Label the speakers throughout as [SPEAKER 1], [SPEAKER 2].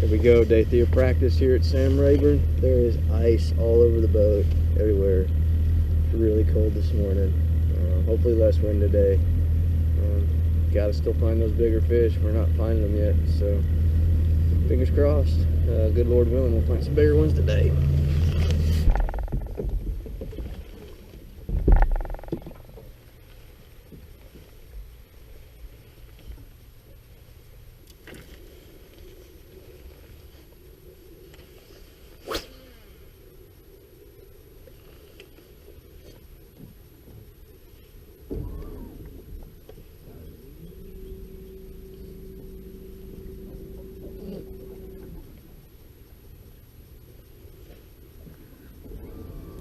[SPEAKER 1] Here we go, day 3 of practice here at Sam Rayburn. There is ice all over the boat, everywhere. It's really cold this morning. Hopefully less wind today. Gotta still find those bigger fish. We're not finding them yet, so fingers crossed. Good Lord willing, we'll find some bigger ones today.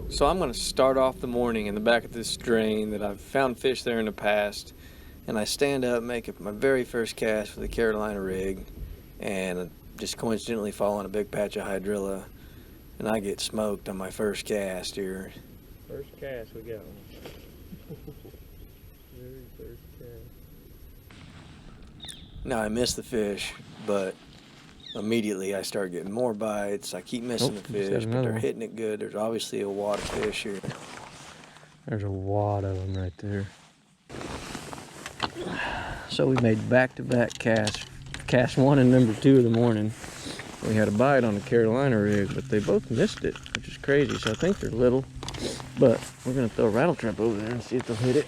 [SPEAKER 2] So I'm going to start off the morning in the back of this drain that I've found fish there in the past, and I stand up, make my very first cast with a Carolina rig, and just coincidentally fall on a big patch of hydrilla, and I get smoked on my first cast here.
[SPEAKER 1] First cast we got. Very first cast.
[SPEAKER 2] Now I miss the fish, but immediately I start getting more bites. I keep missing the fish, but they're hitting it good. There's obviously a wad of fish here.
[SPEAKER 1] There's a wad of them right there. So we made back-to-back casts, cast 1 and number 2 of the morning. We had a bite on the Carolina rig, but they both missed it, which is crazy. So I think they're little, but we're gonna throw a rattle trap over there and see if they'll hit it.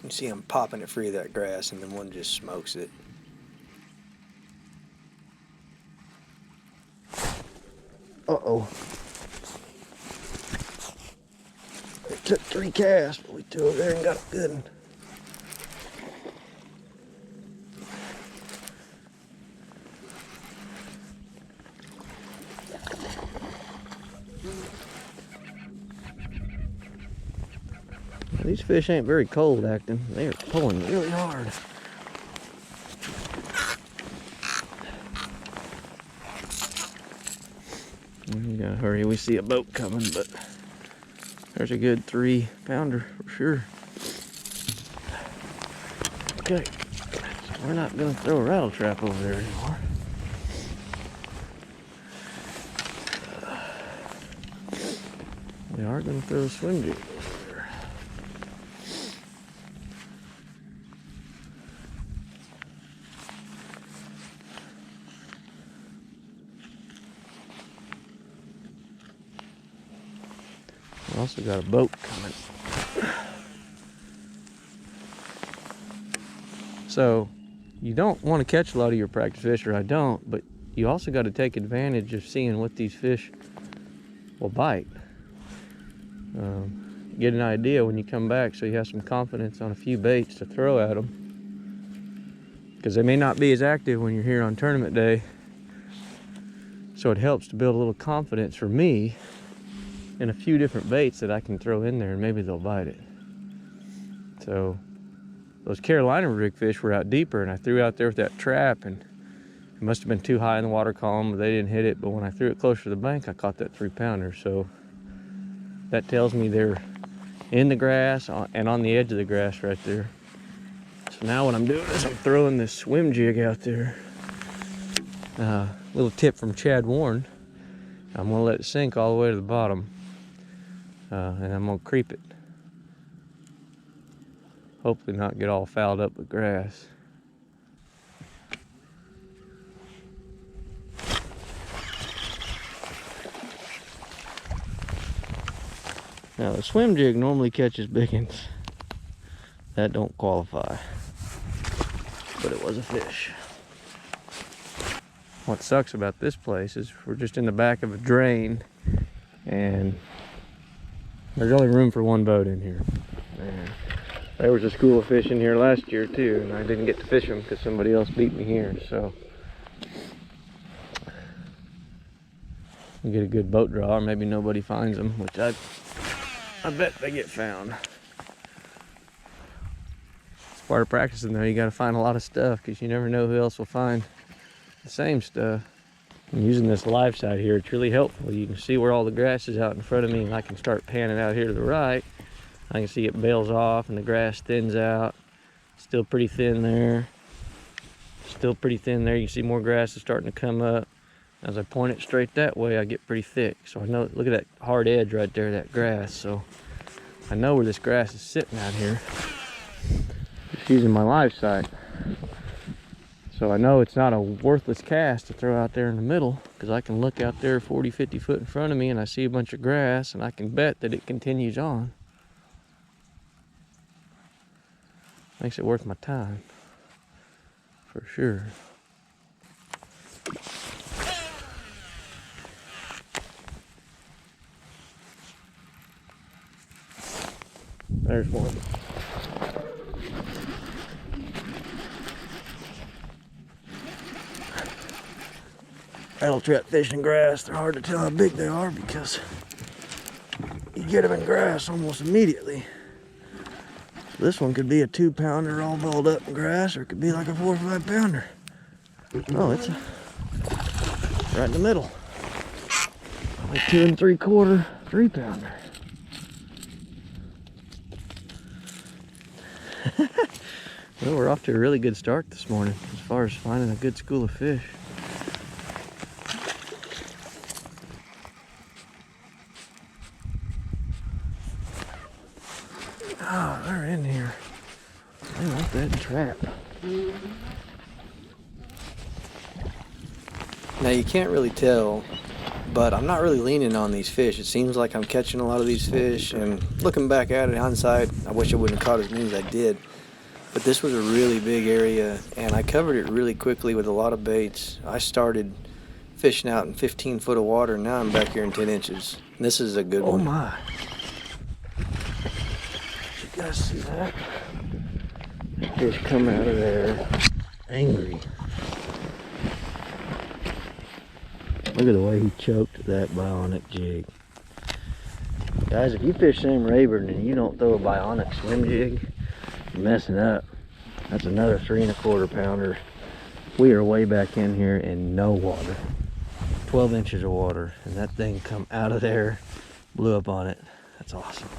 [SPEAKER 2] You see them popping it free of that grass, and then one just smokes it.
[SPEAKER 1] Uh-oh. It took 3 casts, but we threw over there and got a good one. These fish ain't very cold acting. They are pulling really hard. We gotta hurry. We see a boat coming, but there's a good 3-pounder for sure. Okay, so we're not gonna throw a rattle trap over there anymore. We are gonna throw a swim jig over there. We also got a boat coming. So you don't want to catch a lot of your practice fish, or I don't, but you also got to take advantage of seeing what these fish will bite. Get an idea when you come back, so you have some confidence on a few baits to throw at them, because they may not be as active when you're here on tournament day. So it helps to build a little confidence for me and a few different baits that I can throw in there, and maybe they'll bite it. So those Carolina rig fish were out deeper, and I threw out there with that trap, and it must have been too high in the water column, but they didn't hit it. But when I threw it closer to the bank, I caught that 3-pounder. So that tells me they're in the grass and on the edge of the grass right there. So now what I'm doing is I'm throwing this swim jig out there. Little tip from Chad Warren. I'm gonna let it sink all the way to the bottom, and I'm gonna creep it. Hopefully not get all fouled up with grass. Now the swim jig normally catches big ones. That don't qualify, but it was a fish. What sucks about this place is we're just in the back of a drain, and there's only room for 1 boat in here. And there was a school of fish in here last year too, and I didn't get to fish them because somebody else beat me here. So we get a good boat draw, or maybe nobody finds them, which I bet they get found. It's part of practicing though. You got to find a lot of stuff, because you never know who else will find the same stuff. And using this live side here, it's really helpful. You can see where all the grass is out in front of me, and I can start panning out here to the right I can see it bails off and the grass thins out. Still pretty thin there. Still pretty thin there. You can see more grass is starting to come up. As I point it straight that way, I get pretty thick. So I know, look at that hard edge right there, that grass. So I know where this grass is sitting out here. Just using my live sight. So I know it's not a worthless cast to throw out there in the middle, because I can look out there 40, 50 foot in front of me and I see a bunch of grass and I can bet that it continues on. Makes it worth my time, for sure. There's one. Rattle trap fishing grass, they're hard to tell how big they are because you get them in grass almost immediately. So this one could be a 2-pounder all balled up in grass, or it could be like a 4 or 5 pounder. Oh, it's right in the middle. Like 2 3/4, 3-pounder. Well, we're off to a really good start this morning as far as finding a good school of fish. Oh, they're in here. They like that trap.
[SPEAKER 2] Now you can't really tell, but I'm not really leaning on these fish. It seems like I'm catching a lot of these fish, and looking back at it hindsight, I wish I wouldn't have caught as many as I did. But this was a really big area, and I covered it really quickly with a lot of baits. I started fishing out in 15 foot of water, and now I'm back here in 10 inches. And this is a good one.
[SPEAKER 1] Oh my. You guys see that? Fish come out of there angry. Look at the way he choked that bionic jig. Guys, if you fish Sam Rayburn and you don't throw a bionic swim jig, you're messing up. That's another 3 1/4 pounder. We are way back in here in no water. 12 inches of water, and that thing come out of there, blew up on it. That's awesome.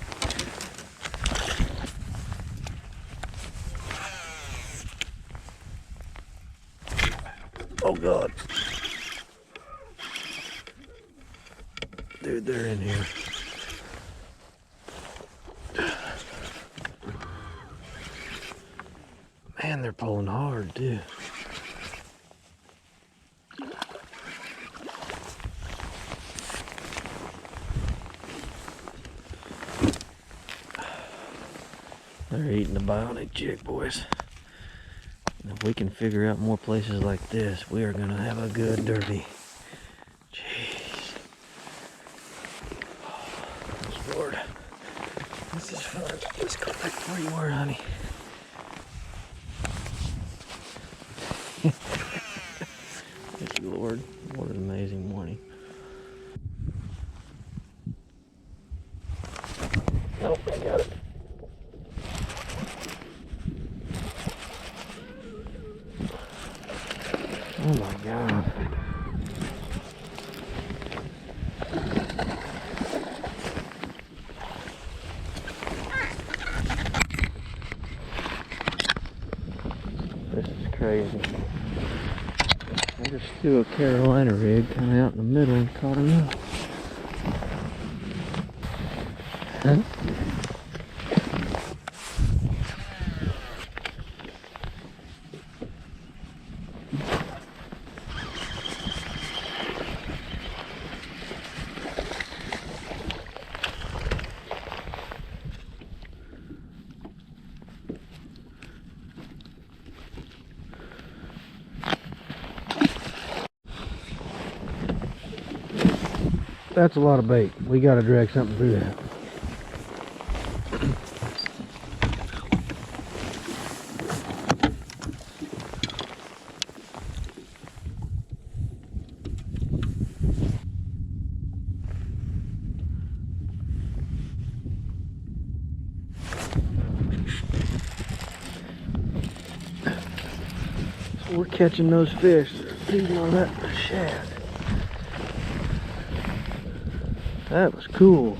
[SPEAKER 1] Oh God. Dude, they're in here. Man, they're pulling hard too. They're eating the bionic jig, boys. And if we can figure out more places like this, we are gonna have a good derby. Jeez. Oh, Lord. This is fun. Let's go back to where you were, honey. Thank you, Lord. What an amazing morning. Nope, I got it. Oh my God. This is crazy. I just threw a Carolina rig kind of out in the middle and caught him up. Huh? That's a lot of bait. We got to drag something through that. So we're catching those fish that are feeding on that shad. That was cool.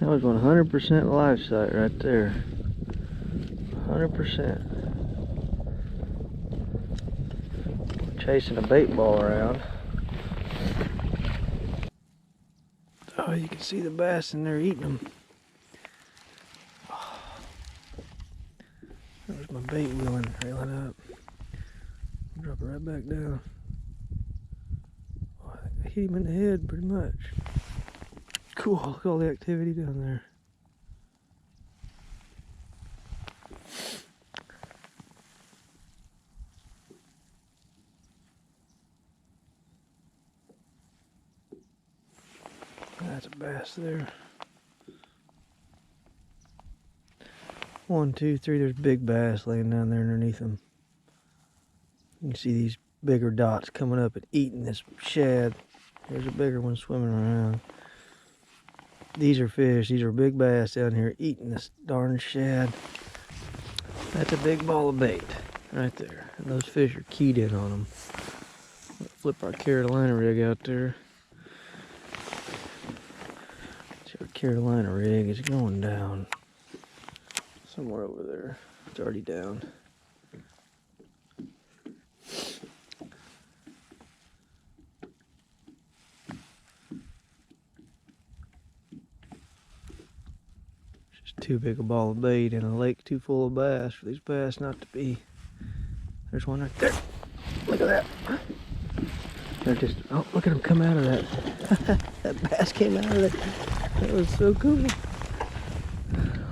[SPEAKER 1] That was 100% live site right there. 100%. Chasing a bait ball around. Oh, you can see the bass in there eating them. Oh, there's my bait wheeling, trailing up. Drop it right back down. Oh, I think I hit him in the head pretty much. Cool, look at all the activity down there. That's a bass there. 1, 2, 3, there's big bass laying down there underneath them. You can see these bigger dots coming up and eating this shad. There's a bigger one swimming around. These are fish. These are big bass down here eating this darn shad. That's a big ball of bait right there. And those fish are keyed in on them. Flip our Carolina rig out there. See, our Carolina rig is going down. Somewhere over there. It's already down. Too big a ball of bait in a lake too full of bass for these bass not to be. There's one right there. Look at that. They're just, oh, look at them come out of that. That bass came out of that. That was so cool.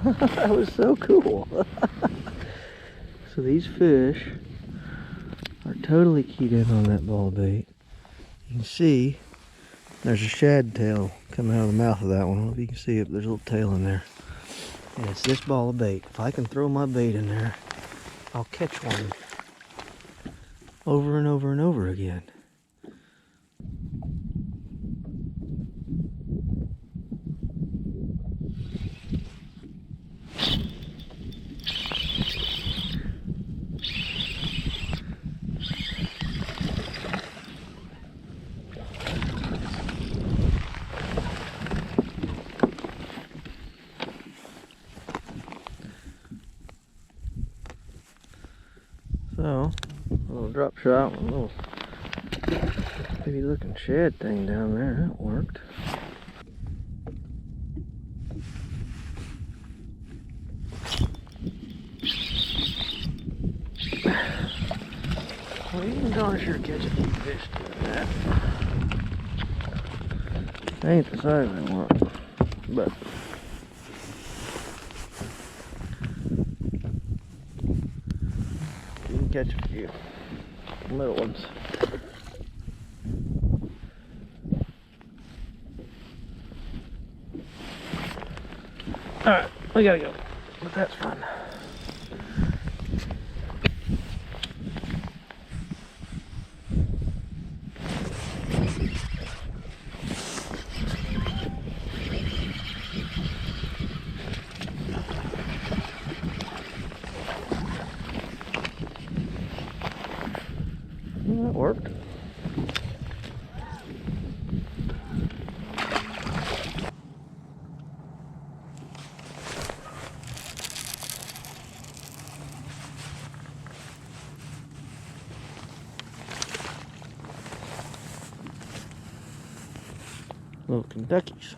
[SPEAKER 1] That was so cool. So these fish are totally keyed in on that ball of bait. You can see there's a shad tail coming out of the mouth of that one. I don't know if you can see it, but there's a little tail in there. And it's this ball of bait. If I can throw my bait in there, I'll catch one over and over and over again. So, a little drop shot, a little baby looking shad thing down there, that worked. Well, you can darn sure catch a few fish doing that. Ain't the size I want, but you can catch a few little ones. Alright, we gotta go, but that's fun. Well, that worked. Little Kentuckies.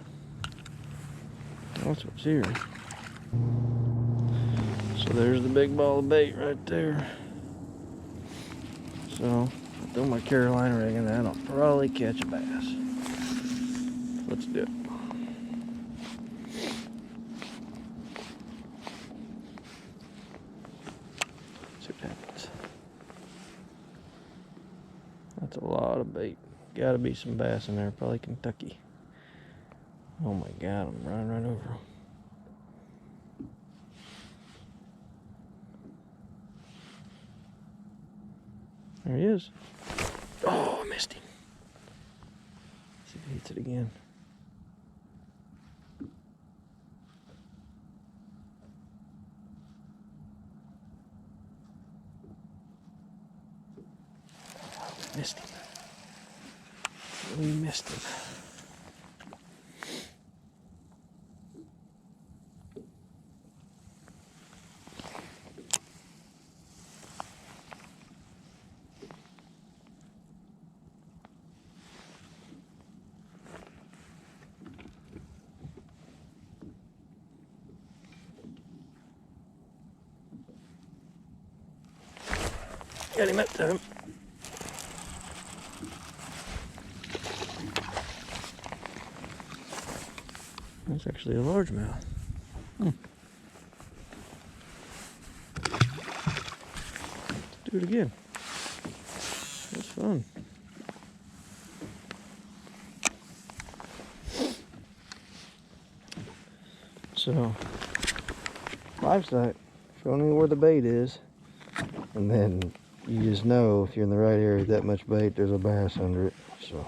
[SPEAKER 1] That's what's here. So there's the big ball of bait right there. So I'll throw my Carolina rig in that. I'll probably catch a bass. Let's do it. See what happens. That's a lot of bait. Gotta be some bass in there. Probably Kentucky. Oh my God, I'm running right over him. There he is. Oh, I missed him. See if he hits it again. Missed him. We missed him. Got him that time. That's actually a largemouth. Let's do it again. That's fun. So, live sight, showing you where the bait is, and then you just know if you're in the right area, that much bait, there's a bass under it. So,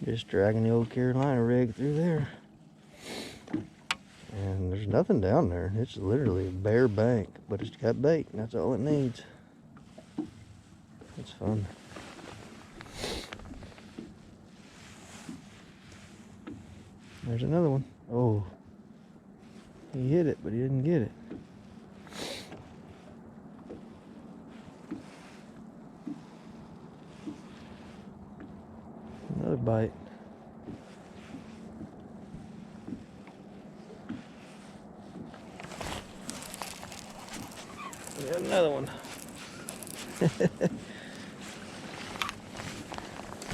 [SPEAKER 1] just dragging the old Carolina rig through there. And there's nothing down there. It's literally a bare bank, but it's got bait, and that's all it needs. It's fun. There's another one. Oh, he hit it, but he didn't get it. Another bite. We got another one.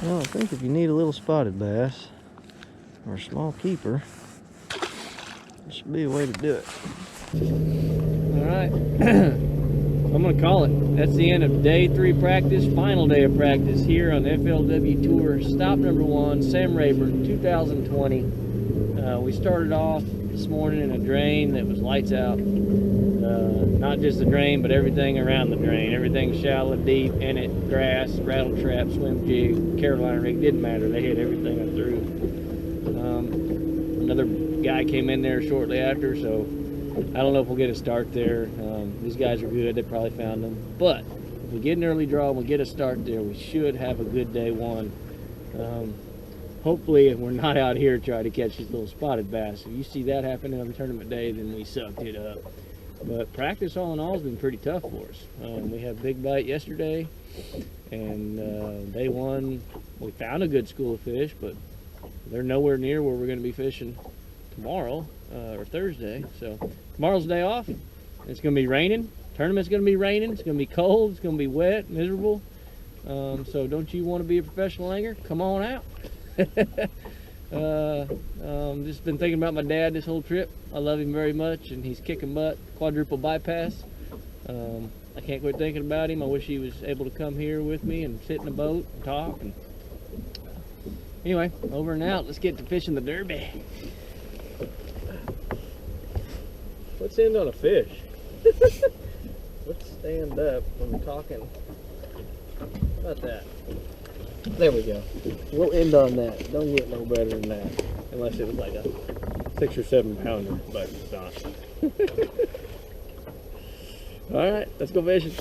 [SPEAKER 1] Well, I think if you need a little spotted bass or a small keeper, this should be a way to do it. All right, I'm gonna call it. That's the end of day 3 practice, final day of practice here on the FLW Tour. Stop number 1, Sam Rayburn, 2020. We started off this morning in a drain that was lights out. Not just the drain, but everything around the drain. Everything shallow, deep, in it, grass, rattle trap, swim jig, Carolina rig, didn't matter. They hit everything I threw. Another guy came in there shortly after, so I don't know if we'll get a start there. These guys are good, they probably found them. But if we get an early draw and we get a start there, we should have a good day 1. Hopefully, if we're not out here trying to catch these little spotted bass. If you see that happen on the tournament day, then we sucked it up. But practice all in all has been pretty tough for us. We had big bite yesterday, and day 1 we found a good school of fish, but they're nowhere near where we're going to be fishing tomorrow or Thursday. So tomorrow's day off. It's going to be raining. Tournament's going to be raining. It's going to be cold. It's going to be wet, miserable. So don't you want to be a professional angler? Come on out. Just been thinking about my dad this whole trip. I love him very much, and he's kicking butt. Quadruple bypass. I can't quit thinking about him. I wish he was able to come here with me and sit in a boat and talk. And anyway, over and out. Let's get to fishing the derby. Let's end on a fish. Let's stand up when we're talking. How about that? There we go. We'll end on that. Don't get no better than that. Unless it was like a 6 or 7 pounder, but it's not. All right, let's go fishing.